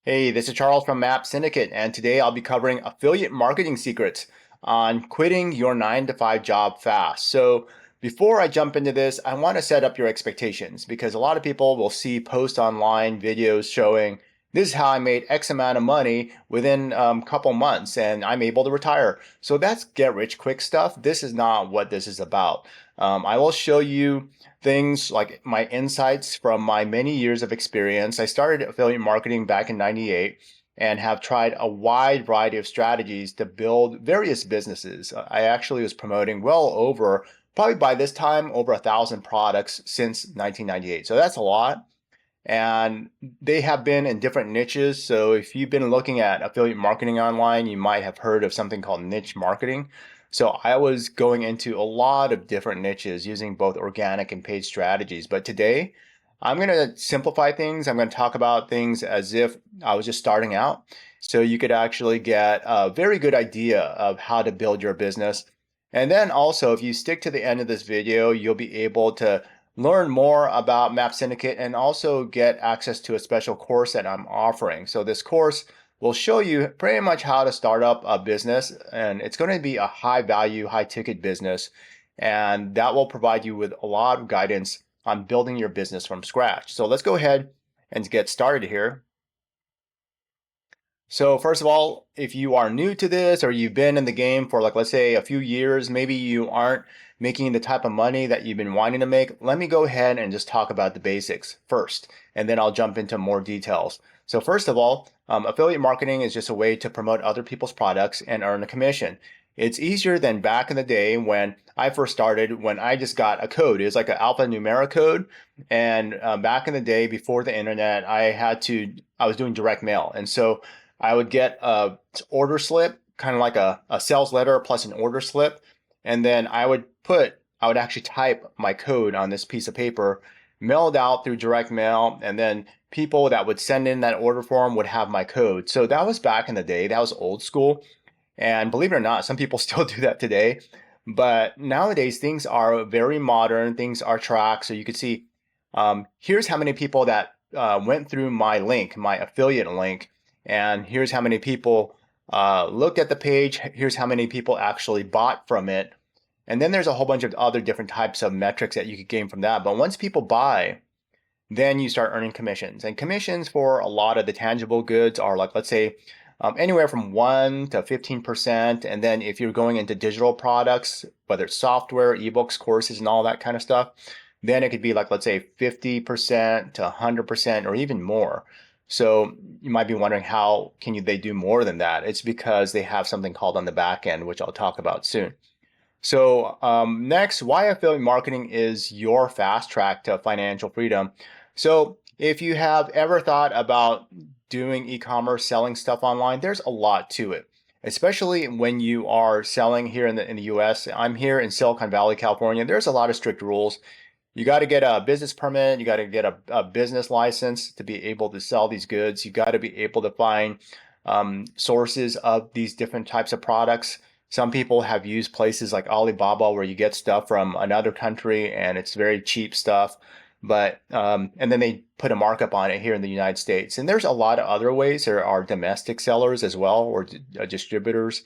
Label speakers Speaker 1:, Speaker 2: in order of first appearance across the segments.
Speaker 1: Hey, this is Charles from Map Syndicate, and today I'll be covering affiliate marketing secrets on quitting your 9 to 5 job fast. So, before I jump into this, I want to set up your expectations because a lot of people will see posts online, videos showing this is how I made X amount of money within a couple months and I'm able to retire. So, that's get rich quick stuff. This is not what this is about. I will show you things like my insights from my many years of experience. I started affiliate marketing back in 98 and have tried a wide variety of strategies to build various businesses. I actually was promoting well over, probably by this time, over 1,000 products since 1998. So that's a lot. And they have been in different niches. So if you've been looking at affiliate marketing online, you might have heard of something called niche marketing. So I was going into a lot of different niches using both organic and paid strategies. But today, I'm going to simplify things. I'm going to talk about things as if I was just starting out. So you could actually get a very good idea of how to build your business. And then also, if you stick to the end of this video, you'll be able to learn more about Map Syndicate and also get access to a special course that I'm offering. So this course will show you pretty much how to start up a business, and it's going to be a high value, high ticket business. And that will provide you with a lot of guidance on building your business from scratch. So let's go ahead and get started here. So first of all, if you are new to this or you've been in the game for like, let's say a few years, maybe you aren't making the type of money that you've been wanting to make, let me go ahead and just talk about the basics first, and then I'll jump into more details. So first of all, affiliate marketing is just a way to promote other people's products and earn a commission. It's easier than back in the day when I first started, when I just got a code. It was like an alphanumeric code. And back in the day before the internet, I was doing direct mail. And so I would get a order slip, kind of like a sales letter plus an order slip. And then I would actually type my code on this piece of paper, mail it out through direct mail. And then people that would send in that order form would have my code. So that was back in the day. That was old school. And believe it or not, some people still do that today. But nowadays, things are very modern. Things are tracked. So you could see here's how many people that went through my link, my affiliate link, and here's how many people looked at the page. Here's how many people actually bought from it. And then there's a whole bunch of other different types of metrics that you could gain from that. But once people buy, then you start earning commissions. And commissions for a lot of the tangible goods are like, let's say, anywhere from 1 to 15%. And then if you're going into digital products, whether it's software, ebooks, courses, and all that kind of stuff, then it could be like, let's say, 50% to 100% or even more. So you might be wondering how they do more than that? It's because they have something called on the back end, which I'll talk about soon. So next, why affiliate marketing is your fast track to financial freedom. So if you have ever thought about doing e-commerce, selling stuff online, there's a lot to it, especially when you are selling here in the US. I'm here in Silicon Valley, California. There's a lot of strict rules. You got to get a business permit. You got to get a business license to be able to sell these goods. You got to be able to find sources of these different types of products. Some people have used places like Alibaba where you get stuff from another country and it's very cheap stuff. But and then they put a markup on it here in the United States. And there's a lot of other ways. There are domestic sellers as well, or distributors.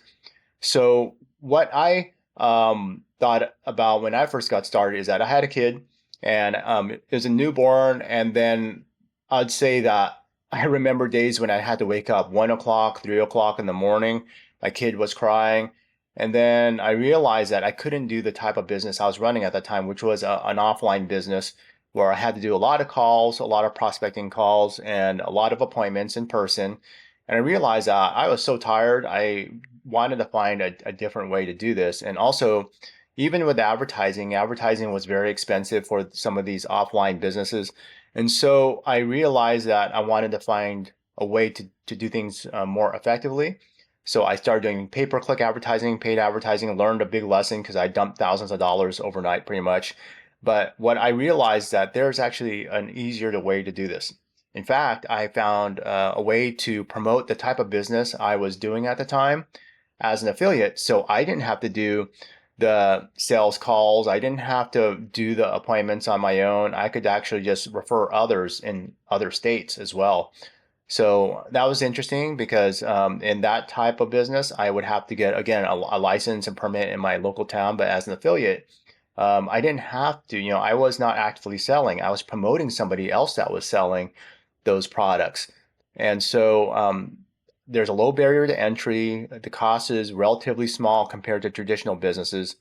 Speaker 1: So what I thought about when I first got started is that I had a kid, and it was a newborn, and then I'd say that I remember days when I had to wake up 1 o'clock, 3 o'clock in the morning. My kid was crying. And then I realized that I couldn't do the type of business I was running at that time, which was an offline business where I had to do a lot of calls, a lot of prospecting calls, and a lot of appointments in person. And I realized that I was so tired. I wanted to find a different way to do this. And also, even with advertising, advertising was very expensive for some of these offline businesses. And so I realized that I wanted to find a way to do things more effectively. So I started doing pay-per-click advertising, paid advertising, learned a big lesson because I dumped thousands of dollars overnight pretty much. But what I realized that there's actually an easier way to do this. In fact, I found a way to promote the type of business I was doing at the time as an affiliate. So I didn't have to do the sales calls. I didn't have to do the appointments on my own. I could actually just refer others in other states as well. So that was interesting because in that type of business, I would have to get, again, a license and permit in my local town. But as an affiliate, I didn't have to, I was not actively selling. I was promoting somebody else that was selling those products. And so there's a low barrier to entry. The cost is relatively small compared to traditional businesses.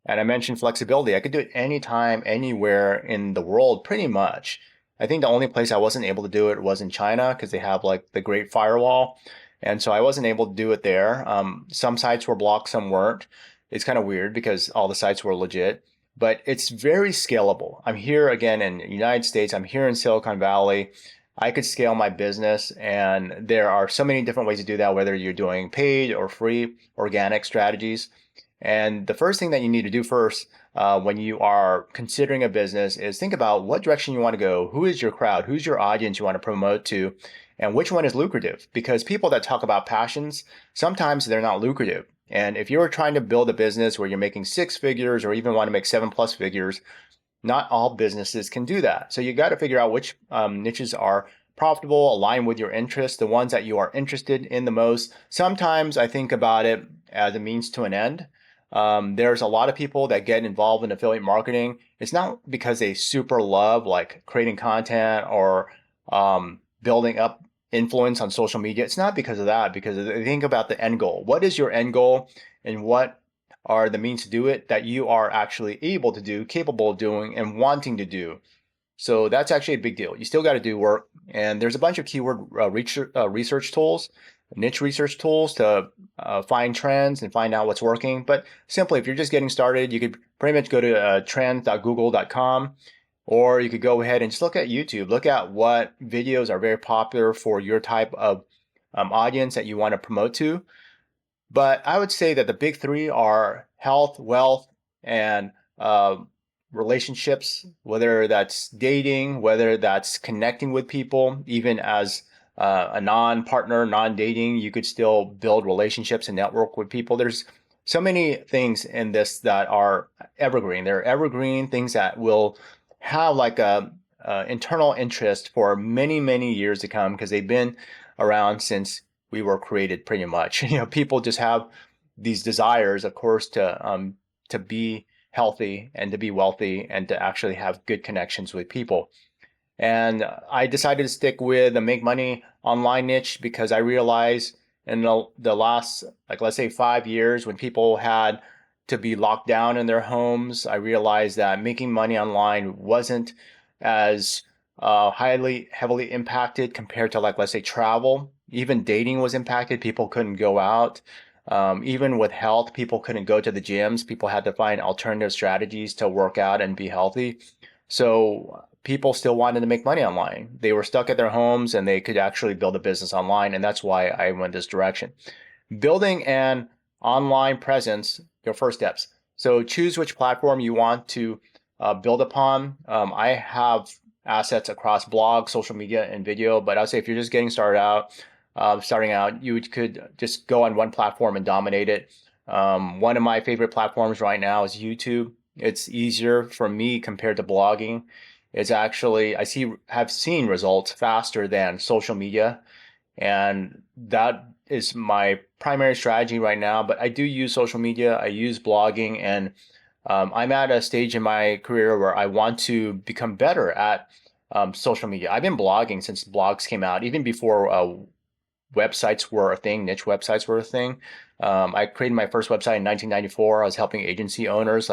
Speaker 1: And I mentioned flexibility. I could do it anytime, anywhere in the world, pretty much. I think the only place I wasn't able to do it was in China because they have like the Great Firewall. And so I wasn't able to do it there. Some sites were blocked, some weren't. It's kind of weird because all the sites were legit, but it's very scalable. I'm here again in the United States. I'm here in Silicon Valley. I could scale my business, and there are so many different ways to do that, whether you're doing paid or free organic strategies. And the first thing that you need to do first when you are considering a business is think about what direction you want to go. Who is your crowd? Who's your audience you want to promote to? And which one is lucrative? Because people that talk about passions, sometimes they're not lucrative. And if you're trying to build a business where you're making six figures or even want to make 7+ figures, not all businesses can do that. So you got to figure out which niches are profitable, align with your interests, the ones that you are interested in the most. Sometimes I think about it as a means to an end. There's a lot of people that get involved in affiliate marketing. It's not because they super love like creating content or building up influence on social media. It's not because of that, because they think about the end goal. What is your end goal, and what are the means to do it that you are actually able to do, capable of doing, and wanting to do? So that's actually a big deal. You still got to do work, and there's a bunch of keyword research tools, niche research tools to find trends and find out what's working. But simply, if you're just getting started, you could pretty much go to trends.google.com, or you could go ahead and just look at YouTube. Look at what videos are very popular for your type of audience that you want to promote to. But I would say that the big three are health, wealth, and uh, relationships, whether that's dating, whether that's connecting with people, even as a non-partner, non-dating, you could still build relationships and network with people. There's so many things in this that are evergreen. They're evergreen things that will have like a internal interest for many, many years to come because they've been around since we were created pretty much. People just have these desires, of course, to be healthy and to be wealthy and to actually have good connections with people. And I decided to stick with the make money online niche because I realized in the last, like, let's say 5 years, when people had to be locked down in their homes, I realized that making money online wasn't as heavily impacted compared to, like, let's say travel. Even dating was impacted. People couldn't go out. Even with health, people couldn't go to the gyms. People had to find alternative strategies to work out and be healthy. So people still wanted to make money online. They were stuck at their homes and they could actually build a business online. And that's why I went this direction. Building an online presence, your first steps. So choose which platform you want to build upon. I have assets across blog, social media, and video, but I'd say if you're just getting starting out, you could just go on one platform and dominate it. One of my favorite platforms right now is YouTube. It's easier for me compared to blogging. It's actually, have seen results faster than social media, and that is my primary strategy right now. But I do use social media. I use blogging, and I'm at a stage in my career where I want to become better at social media. I've been blogging since blogs came out, even before websites were a thing, niche websites were a thing. I created my first website in 1994. I was helping agency owners,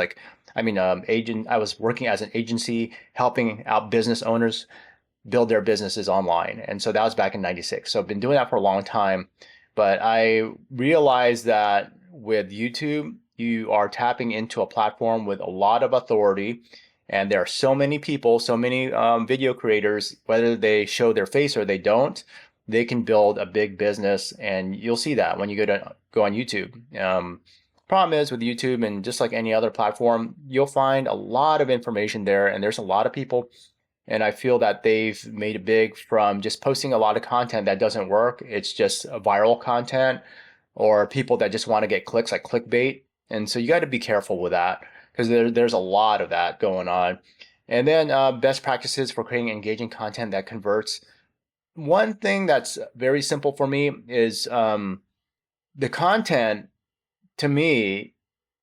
Speaker 1: I was working as an agency, helping out business owners build their businesses online. And so that was back in 96. So I've been doing that for a long time. But I realized that with YouTube, you are tapping into a platform with a lot of authority. And there are so many people, so many video creators, whether they show their face or they don't, they can build a big business. And you'll see that when you go on YouTube. Problem is with YouTube, and just like any other platform, you'll find a lot of information there, and there's a lot of people, and I feel that they've made it big from just posting a lot of content that doesn't work. It's just viral content or people that just want to get clicks, like clickbait. And so you got to be careful with that because there's a lot of that going on. And then best practices for creating engaging content that converts. one thing that's very simple for me is the content. To me,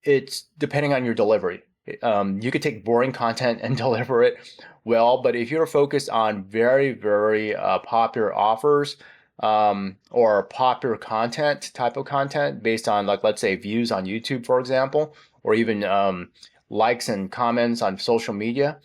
Speaker 1: it's depending on your delivery. You could take boring content and deliver it well, but if you're focused on very, very popular offers or popular content, type of content based on, like, let's say views on YouTube, for example, or even likes and comments on social media,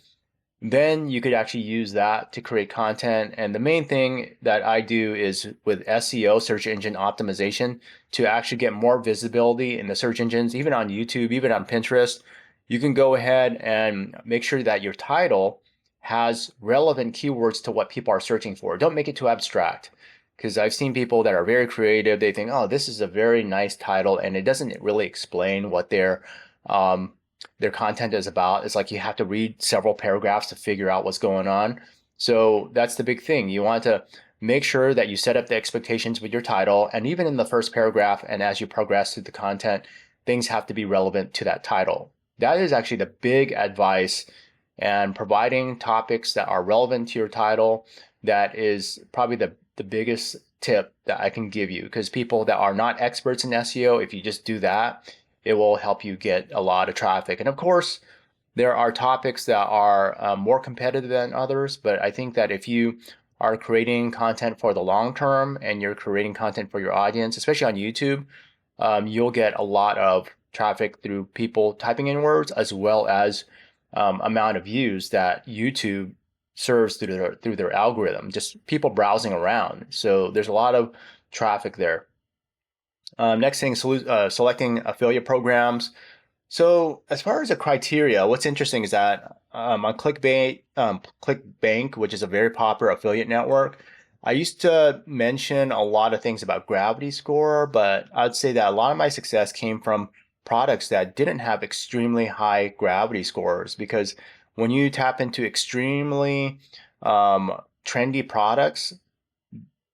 Speaker 1: then you could actually use that to create content. And the main thing that I do is with SEO, search engine optimization, to actually get more visibility in the search engines, even on YouTube, even on Pinterest. You can go ahead and make sure that your title has relevant keywords to what people are searching for. Don't make it too abstract, because I've seen people that are very creative. They think, oh, this is a very nice title, and it doesn't really explain what um, their content is about. It's like you have to read several paragraphs to figure out what's going on. So that's the big thing. You want to make sure that you set up the expectations with your title, and even in the first paragraph and as you progress through the content, things have to be relevant to that title. That is actually the big advice, and providing topics that are relevant to your title. That is probably the biggest tip that I can give you, because people that are not experts in SEO, if you just do that, it will help you get a lot of traffic. And of course, there are topics that are more competitive than others, but I think that if you are creating content for the long term and you're creating content for your audience, especially on YouTube, you'll get a lot of traffic through people typing in words, as well as amount of views that YouTube serves through their algorithm, just people browsing around. So there's a lot of traffic there. Next thing, selecting affiliate programs. So as far as the criteria, what's interesting is that on ClickBank, which is a very popular affiliate network, I used to mention a lot of things about gravity score, but I'd say that a lot of my success came from products that didn't have extremely high gravity scores, because when you tap into extremely trendy products,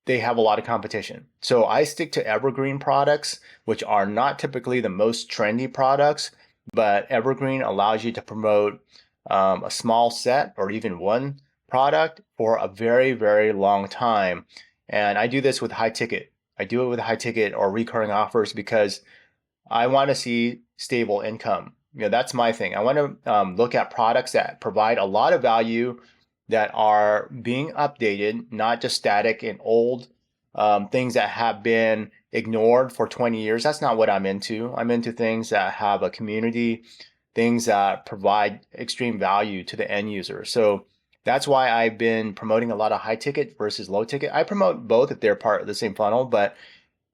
Speaker 1: they have a lot of competition. So I stick to evergreen products, which are not typically the most trendy products, but evergreen allows you to promote a small set or even one product for a very, very long time. And I do this with high ticket. I do it with high ticket or recurring offers because I want to see stable income. That's my thing. I want to look at products that provide a lot of value, that are being updated, not just static and old things that have been ignored for 20 years. That's not what I'm into. I'm into things that have a community, things that provide extreme value to the end user. So that's why I've been promoting a lot of high ticket versus low ticket. I promote both if they're part of the same funnel, but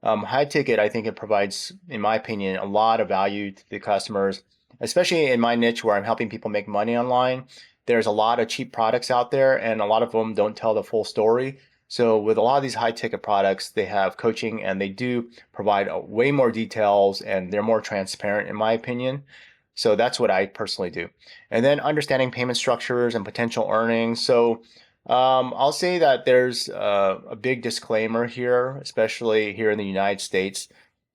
Speaker 1: high ticket, I think it provides, in my opinion, a lot of value to the customers, especially in my niche where I'm helping people make money online. There's a lot of cheap products out there, and a lot of them don't tell the full story. So with a lot of these high ticket products, they have coaching and they do provide way more details, and they're more transparent, in my opinion. So that's what I personally do. And then understanding payment structures and potential earnings. So I'll say that there's a big disclaimer here, especially here in the United States.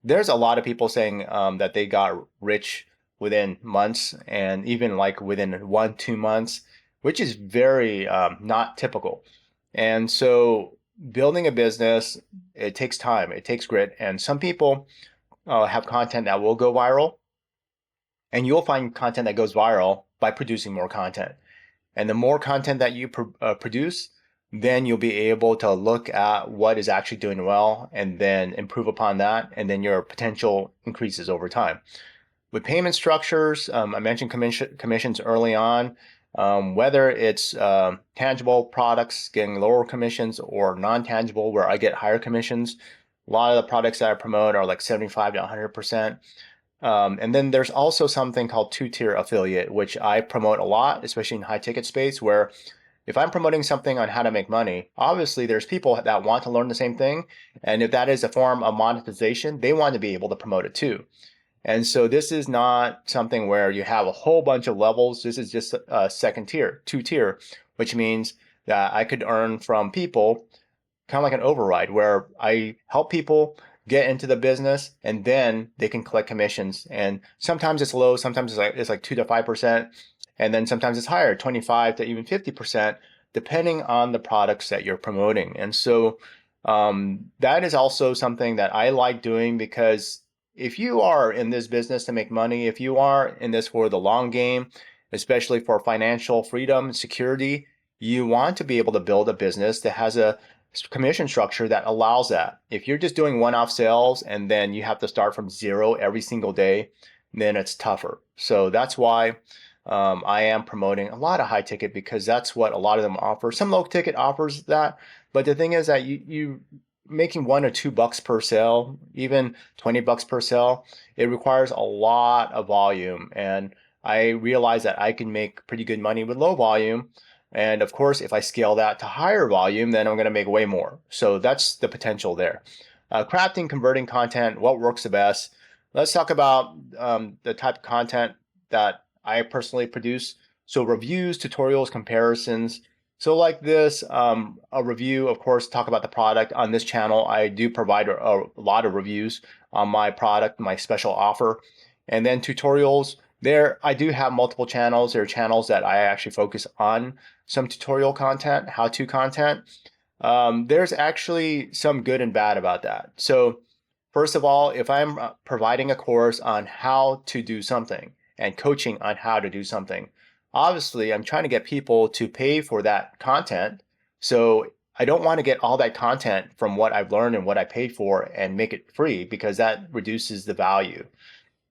Speaker 1: There's a lot of people saying that they got rich within months, and even like within 1, 2 months, which is very not typical. And so building a business, it takes time, it takes grit, and some people have content that will go viral, and you'll find content that goes viral by producing more content. And the more content that you produce, then you'll be able to look at what is actually doing well and then improve upon that. And then your potential increases over time. With payment structures, I mentioned commissions early on. Whether it's tangible products getting lower commissions or non-tangible where I get higher commissions, a lot of the products that I promote are like 75 to 100%. And then there's also something called two-tier affiliate, which I promote a lot, especially in high ticket space, where if I'm promoting something on how to make money, obviously there's people that want to learn the same thing. And if that is a form of monetization, they want to be able to promote it too. And so this is not something where you have a whole bunch of levels. This is just a second tier, two-tier, which means that I could earn from people kind of like an override where I help people get into the business and then they can collect commissions. And sometimes it's low, sometimes it's like 2 to 5%, and then sometimes it's higher, 25 to even 50%. depending on the products that you're promoting. And so that is also something that I like doing, because if you are in this business to make money, if you are in this for the long game, especially for financial freedom and security, you want to be able to build a business that has a commission structure that allows that. If you're just doing one-off sales and then you have to start from zero every single day, then it's tougher. So that's why I am promoting a lot of high ticket, because that's what a lot of them offer. Some low ticket offers that, but the thing is that you making $1 or $2 per sale, even $20 per sale, it requires a lot of volume. And I realize that I can make pretty good money with low volume. And of course, if I scale that to higher volume, then I'm going to make way more. So that's the potential there. Crafting, converting content, what works the best? Let's talk about the type of content that I personally produce. So reviews, tutorials, comparisons. So like this, a review, of course, talk about the product. On this channel, I do provide a lot of reviews on my product, my special offer. And then tutorials, there I do have multiple channels. There are channels that I actually focus on some tutorial content, how-to content. There's actually some good and bad about that. So first of all, if I'm providing a course on how to do something and coaching on how to do something, obviously I'm trying to get people to pay for that content. So I don't want to get all that content from what I've learned and what I paid for and make it free, because that reduces the value.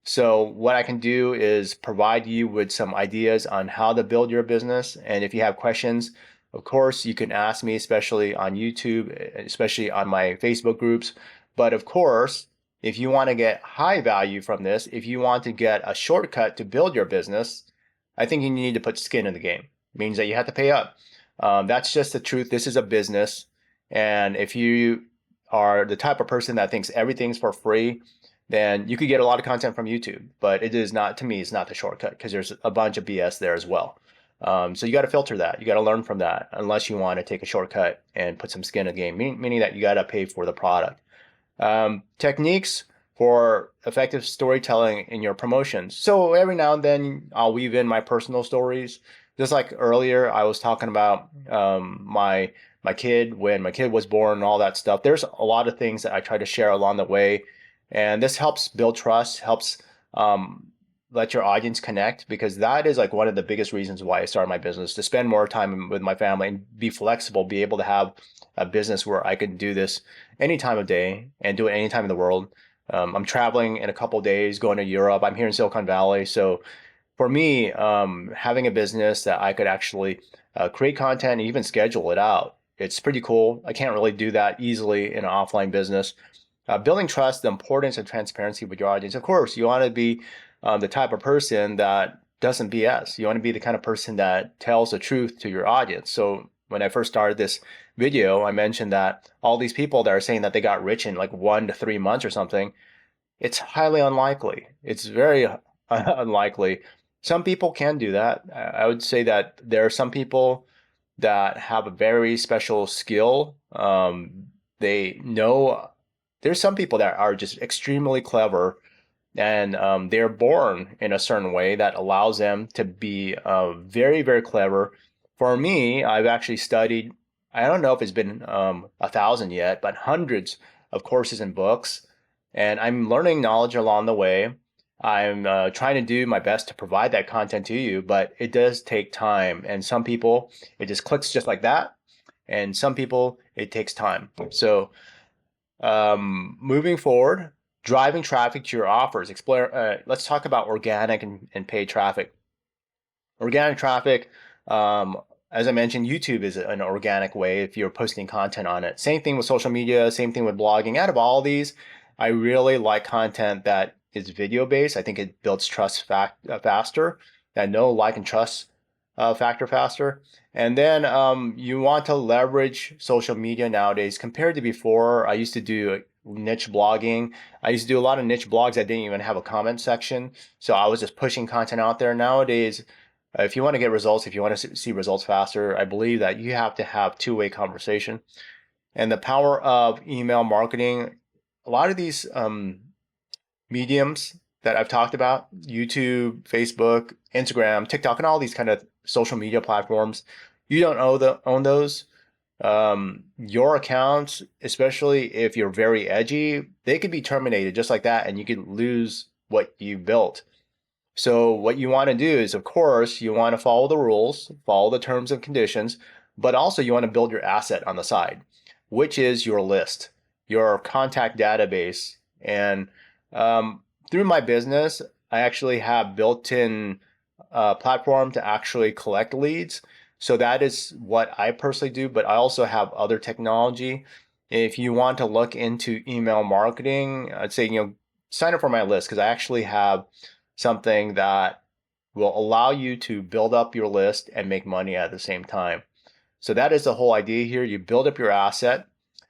Speaker 1: So what I can do is provide you with some ideas on how to build your business. And if you have questions, of course, you can ask me, especially on YouTube, especially on my Facebook groups. But of course, if you want to get high value from this, if you want to get a shortcut to build your business, I think you need to put skin in the game. It means that you have to pay up. That's just the truth. This is a business. And if you are the type of person that thinks everything's for free, then you could get a lot of content from YouTube, but it is not, to me, it's not the shortcut, because there's a bunch of BS there as well. So you got to filter that. You got to learn from that, unless you want to take a shortcut and put some skin in the game, meaning that you got to pay for the product. Techniques for effective storytelling in your promotions. So every now and then I'll weave in my personal stories. Just like earlier, I was talking about my kid, when my kid was born and all that stuff. There's a lot of things that I try to share along the way. And this helps build trust, helps let your audience connect, because that is like one of the biggest reasons why I started my business, to spend more time with my family and be flexible, be able to have a business where I can do this any time of day and do it any time in the world. I'm traveling in a couple of days, going to Europe. I'm here in Silicon Valley. So for me, having a business that I could actually create content and even schedule it out, it's pretty cool. I can't really do that easily in an offline business. Building trust, the importance of transparency with your audience. Of course, you want to be the type of person that doesn't BS. You want to be the kind of person that tells the truth to your audience. So when I first started this video, I mentioned that all these people that are saying that they got rich in like 1 to 3 months or something, it's highly unlikely. It's very unlikely. Some people can do that. I would say that there are some people that have a very special skill. They know, there's some people that are just extremely clever, and they're born in a certain way that allows them to be very, very clever. For me, I've actually studied, I don't know if it's been 1,000 yet, but hundreds of courses and books, and I'm learning knowledge along the way. I'm trying to do my best to provide that content to you, but it does take time. And some people, it just clicks just like that. And some people, it takes time. So moving forward, driving traffic to your offers. Explore. Let's talk about organic and paid traffic. Organic traffic, as I mentioned, YouTube is an organic way if you're posting content on it. Same thing with social media, same thing with blogging. Out of all these, I really like content that is video based. I think it builds trust faster. I know like and trust factor faster. And then you want to leverage social media nowadays compared to before. I used to do niche blogging. I used to do a lot of niche blogs that didn't even have a comment section. So I was just pushing content out there. Nowadays, if you want to get results, if you want to see results faster, I believe that you have to have two-way conversation. And the power of email marketing, a lot of these mediums that I've talked about, YouTube, Facebook, Instagram, TikTok, and all these kind of social media platforms, You don't own those. Your accounts, especially if you're very edgy, they could be terminated just like that, and you could lose what you built. So what you want to do is, of course, you want to follow the rules, follow the terms and conditions, but also you want to build your asset on the side, which is your list, your contact database. And through my business, I actually have built-in platform to actually collect leads. So that is what I personally do, but I also have other technology. If you want to look into email marketing, I'd say, sign up for my list because I actually have something that will allow you to build up your list and make money at the same time. So that is the whole idea here. You build up your asset,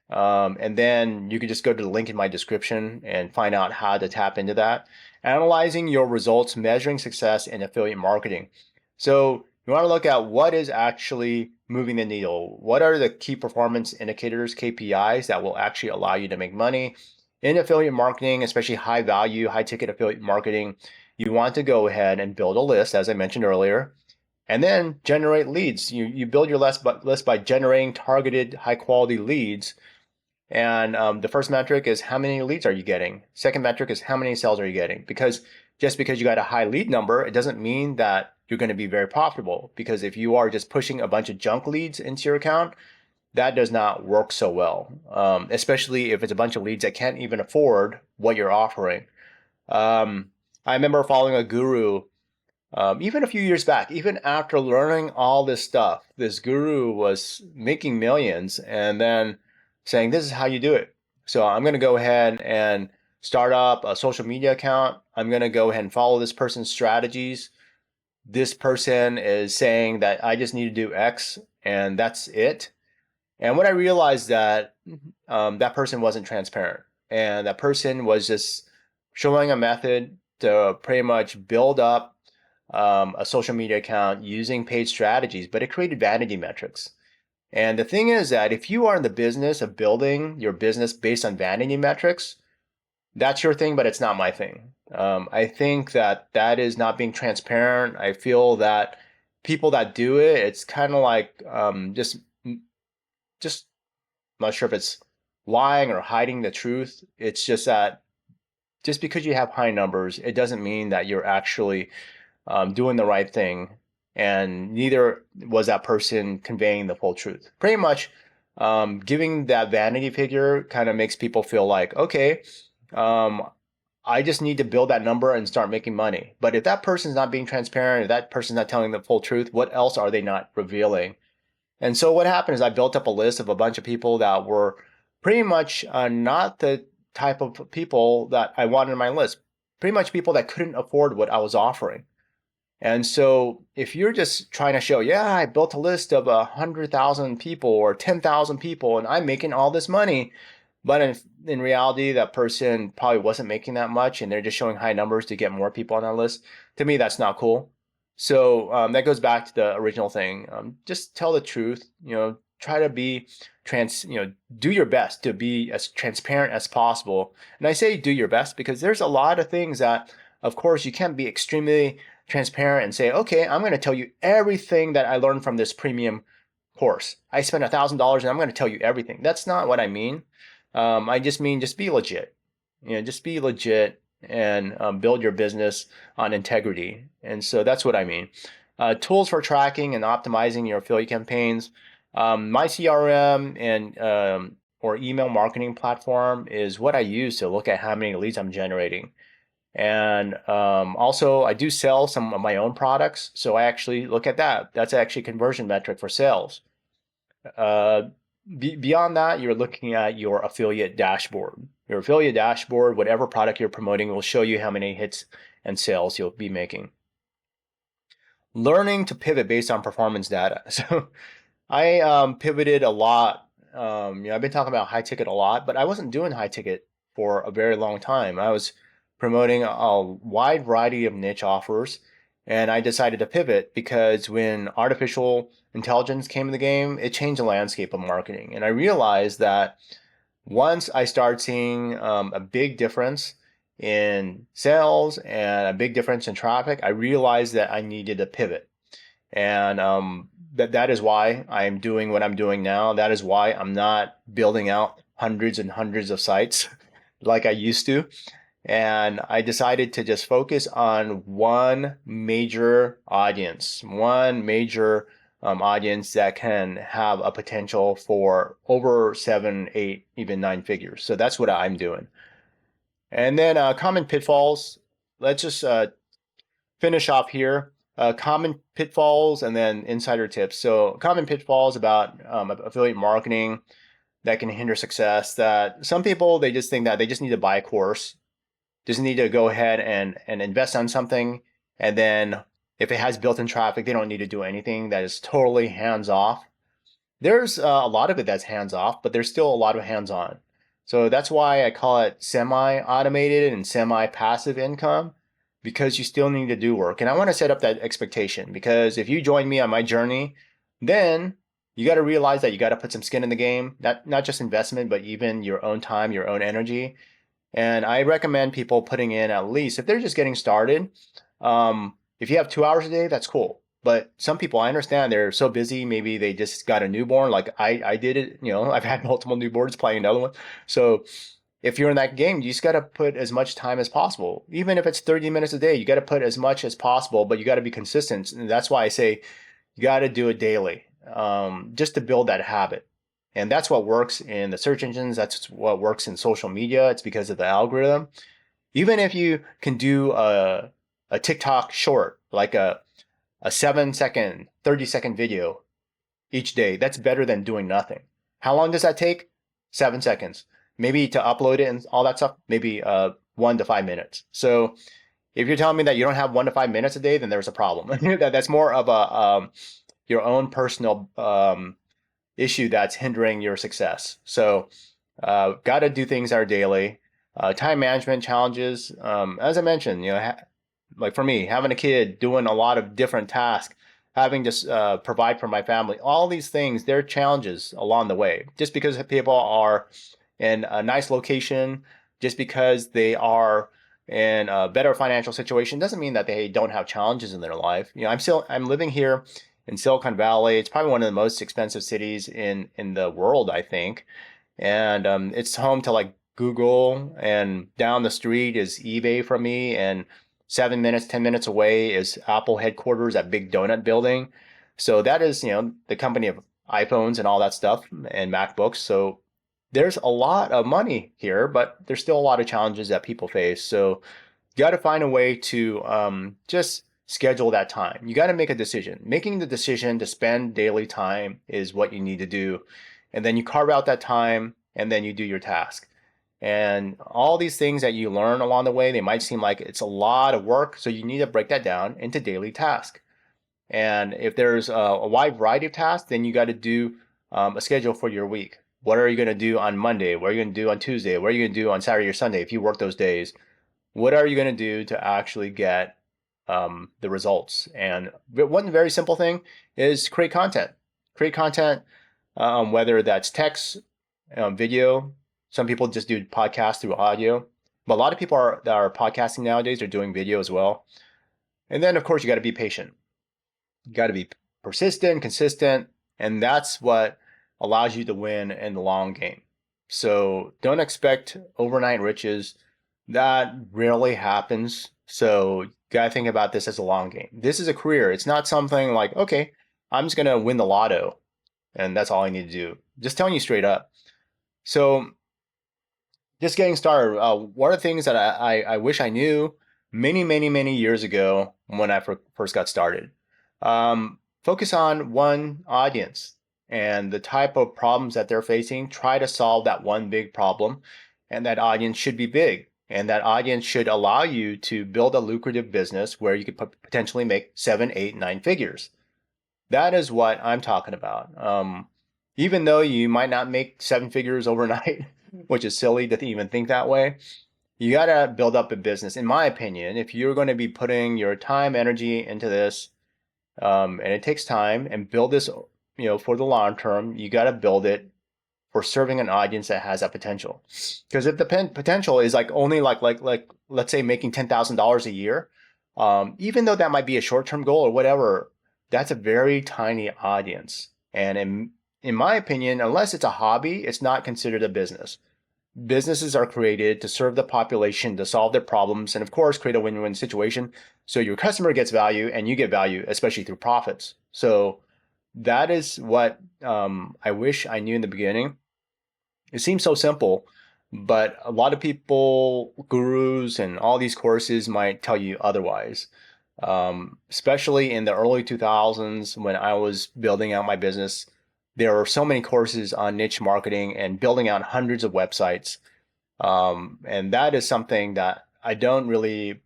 Speaker 1: and then you can just go to the link in my description and find out how to tap into that. Analyzing your results, measuring success in affiliate marketing. So you want to look at what is actually moving the needle. What are the key performance indicators, KPIs, that will actually allow you to make money in affiliate marketing, especially high value, high ticket affiliate marketing. You want to go ahead and build a list, as I mentioned earlier, and then generate leads. You build your list by generating targeted high quality leads. And the first metric is how many leads are you getting? Second metric is how many sales are you getting? Because just because you got a high lead number, it doesn't mean that you're going to be very profitable. Because if you are just pushing a bunch of junk leads into your account, that does not work so well, especially if it's a bunch of leads that can't even afford what you're offering. I remember following a guru even a few years back, even after learning all this stuff, this guru was making millions and then saying, this is how you do it. So I'm going to go ahead and start up a social media account. I'm going to go ahead and follow this person's strategies. This person is saying that I just need to do X and that's it. And when I realized that that person wasn't transparent and that person was just showing a method to pretty much build up a social media account using paid strategies, but it created vanity metrics. And the thing is that if you are in the business of building your business based on vanity metrics, that's your thing, but it's not my thing. I think that that is not being transparent. I feel that people that do it, it's kind of like just I'm not sure if it's lying or hiding the truth. It's just that just because you have high numbers, it doesn't mean that you're actually doing the right thing, and neither was that person conveying the full truth. Pretty much, giving that vanity figure kind of makes people feel like, okay, um, I just need to build that number and start making money. But if that person's not being transparent, if that person's not telling the full truth, what else are they not revealing? And so what happened is I built up a list of a bunch of people that were pretty much not the type of people that I wanted on my list. Pretty much people that couldn't afford what I was offering. And so if you're just trying to show, yeah, I built a list of 100,000 people or 10,000 people and I'm making all this money, but in reality, that person probably wasn't making that much and they're just showing high numbers to get more people on that list. To me, that's not cool. So that goes back to the original thing. Just tell the truth, try to be do your best to be as transparent as possible. And I say do your best because there's a lot of things that, of course, you can't be extremely transparent and say, okay, I'm going to tell you everything that I learned from this premium course. I spent $1,000 and I'm going to tell you everything. That's not what I mean. I just mean just be legit. Just be legit and build your business on integrity. And so that's what I mean. Tools for tracking and optimizing your affiliate campaigns. My CRM and or email marketing platform is what I use to look at how many leads I'm generating. And also, I do sell some of my own products, so I actually look at that. That's actually a conversion metric for sales. Uh, Beyond that, you're looking at your affiliate dashboard. Your affiliate dashboard, whatever product you're promoting, will show you how many hits and sales you'll be making. Learning to pivot based on performance data. So I pivoted a lot. I've been talking about high ticket a lot, but I wasn't doing high ticket for a very long time. I was promoting a wide variety of niche offers, and I decided to pivot because when artificial intelligence came in the game, it changed the landscape of marketing. And I realized that once I started seeing a big difference in sales and a big difference in traffic, I realized that I needed to pivot. And that is why I'm doing what I'm doing now. That is why I'm not building out hundreds and hundreds of sites like I used to. And I decided to just focus on one major audience, one major audience that can have a potential for over seven, eight, even nine figures. So that's what I'm doing. And then common pitfalls. Let's just finish off here. Common pitfalls and then insider tips. So common pitfalls about affiliate marketing that can hinder success. That some people, they just think that they just need to buy a course, just need to go ahead and invest on something, and then if it has built-in traffic, they don't need to do anything. That is totally hands off. There's a lot of it that's hands off, but there's still a lot of hands on. So that's why I call it semi-automated and semi-passive income, because you still need to do work. And I want to set up that expectation, because if you join me on my journey, then you got to realize that you got to put some skin in the game, not just investment, but even your own time, your own energy. And I recommend people putting in at least, if they're just getting started, if you have 2 hours a day, that's cool. But some people, I understand they're so busy. Maybe they just got a newborn. Like I did it, I've had multiple newborns playing another one. So if you're in that game, you just got to put as much time as possible. Even if it's 30 minutes a day, you got to put as much as possible, but you got to be consistent. And that's why I say you got to do it daily, just to build that habit. And that's what works in the search engines. That's what works in social media. It's because of the algorithm. Even if you can do a TikTok short, like a 7 second, 30-second video each day, that's better than doing nothing. How long does that take? 7 seconds. Maybe to upload it and all that stuff, maybe 1 to 5 minutes. So if you're telling me that you don't have 1 to 5 minutes a day, then there's a problem. That's more of a your own personal issue that's hindering your success. So got to do things that are daily. Time management challenges, as I mentioned, like for me, having a kid, doing a lot of different tasks, having to provide for my family, all these things, they're challenges along the way. Just because people are in a nice location, just because they are in a better financial situation, doesn't mean that they don't have challenges in their life. I'm living here in Silicon Valley. It's probably one of the most expensive cities in the world, I think. And it's home to like Google, and down the street is eBay from me, and 7 minutes, 10 minutes away is Apple headquarters, that big donut building. So that is, the company of iPhones and all that stuff and MacBooks. So there's a lot of money here, but there's still a lot of challenges that people face. So you got to find a way to just schedule that time. You got to make a decision. Making the decision to spend daily time is what you need to do. And then you carve out that time, and then you do your task. And all these things that you learn along the way, they might seem like it's a lot of work. So you need to break that down into daily tasks. And if there's a wide variety of tasks, then you got to do a schedule for your week. What are you going to do on Monday? What are you going to do on Tuesday? What are you going to do on Saturday or Sunday if you work those days? What are you going to do to actually get the results? And one very simple thing is create content. Create content, whether that's text, video. Some people just do podcasts through audio, but a lot of people that are podcasting nowadays are doing video as well. And then, of course, you got to be patient. You got to be persistent, consistent, and that's what allows you to win in the long game. So don't expect overnight riches. That rarely happens. So you got to think about this as a long game. This is a career. It's not something like, okay, I'm just going to win the lotto and that's all I need to do. Just telling you straight up. So just getting started, what are things that I wish I knew many, many, many years ago when I first got started? Focus on one audience and the type of problems that they're facing. Try to solve that one big problem, and that audience should be big. And that audience should allow you to build a lucrative business where you could potentially make 7, 8, 9 figures. That is what I'm talking about. Even though you might not make 7 figures overnight, which is silly to even think that way, you got to build up a business. In my opinion, if you're going to be putting your time, energy into this, and it takes time, and build this, for the long term, you got to build it for serving an audience that has that potential. Because if the potential is like only like let's say making $10,000 a year, even though that might be a short-term goal or whatever, That's a very tiny audience. And in my opinion, unless it's a hobby, it's not considered a business. Businesses are created to serve the population, to solve their problems, and of course, create a win-win situation. So your customer gets value and you get value, especially through profits. So that is what I wish I knew in the beginning. It seems so simple, but a lot of people, gurus, and all these courses might tell you otherwise. Especially in the early 2000s when I was building out my business, there were so many courses on niche marketing and building out hundreds of websites. And that is something that I don't really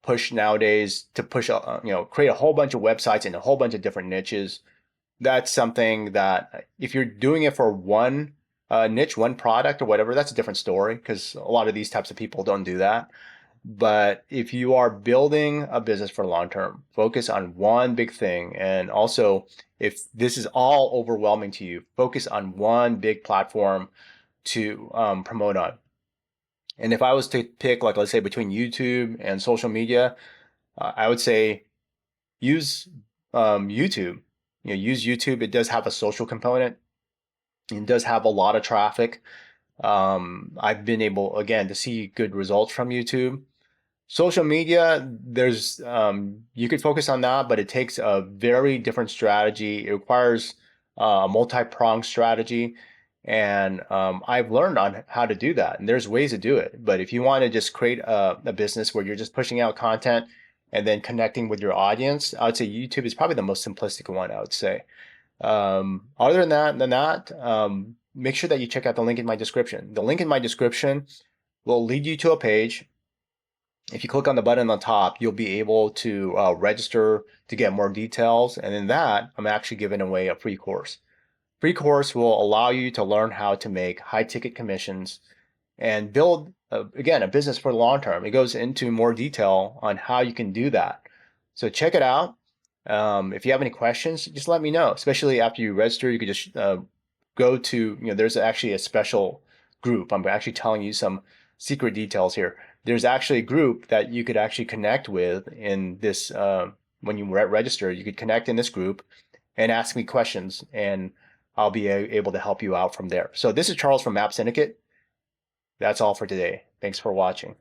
Speaker 1: push nowadays to push, create a whole bunch of websites in a whole bunch of different niches. That's something that if you're doing it for one niche, one product or whatever, that's a different story because a lot of these types of people don't do that. But if you are building a business for long term, focus on one big thing. And also, if this is all overwhelming to you, focus on one big platform to promote on. And if I was to pick, like, let's say between YouTube and social media, I would say use YouTube. Use YouTube. It does have a social component. It does have a lot of traffic. I've been able, again, to see good results from YouTube. Social media, there's you could focus on that, but it takes a very different strategy. It requires a multi-pronged strategy, and I've learned on how to do that. And there's ways to do it. But if you want to just create a business where you're just pushing out content and then connecting with your audience, I would say YouTube is probably the most simplistic one, I would say. Other than that, make sure that you check out the link in my description. The link in my description will lead you to a page. If you click on the button on top, you'll be able to register to get more details. And in that, I'm actually giving away a free course. Free course will allow you to learn how to make high ticket commissions and build, again, a business for the long term. It goes into more detail on how you can do that. So check it out. If you have any questions, just let me know. Especially after you register, you could just go to, there's actually a special group. I'm actually telling you some secret details here. There's actually a group that you could actually connect with in this, when you register, you could connect in this group and ask me questions, and I'll be able to help you out from there. So this is Charles from Map Syndicate. That's all for today. Thanks for watching.